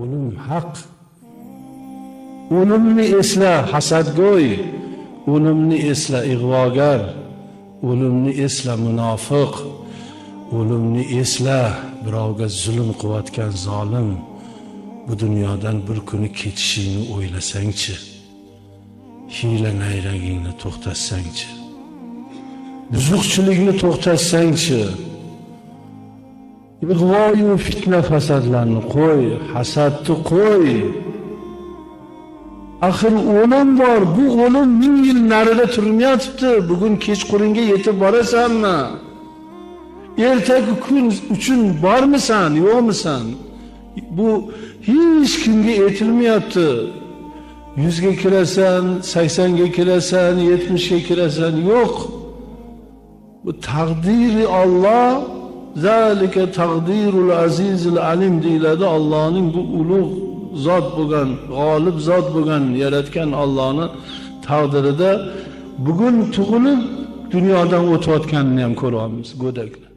O'lim haq. O'limni esla hasadgo'y, o'limni esla ig'vogar, o'limni esla munofiq, o'limni esla birovga zulm qilayotgan zolim. Bu dunyodan bir kuni ketishingni o'ylasangchi, hiyla nayragingni to'xtatsangchi, buzuqchilikni to'xtatsangchi, ig'voyu fitna fasadlarni qo'y, hasadni qo'y. Axir o'lim bor, bu o'lim 1000 yil narida turmayapti. Bugun kechqurunga yetib borasanmi? Ertagi kun uchun bormisan, yo'qmisan? Bu hech kimga aytilmayapti. 100 ga kirasan, 80 ga kirasan, 70 ga kirasan, yo'q. Bu taqdiri Alloh, zalika taqdirul azizul alim deyiladi. Allohning bu ulug' zot bo'lgan, g'olib zot bo'lgan, yaratgan Allohning taqdirida bugun tug'ilib dunyodan o'tayotganini ham ko'ryapmiz, go'daklar.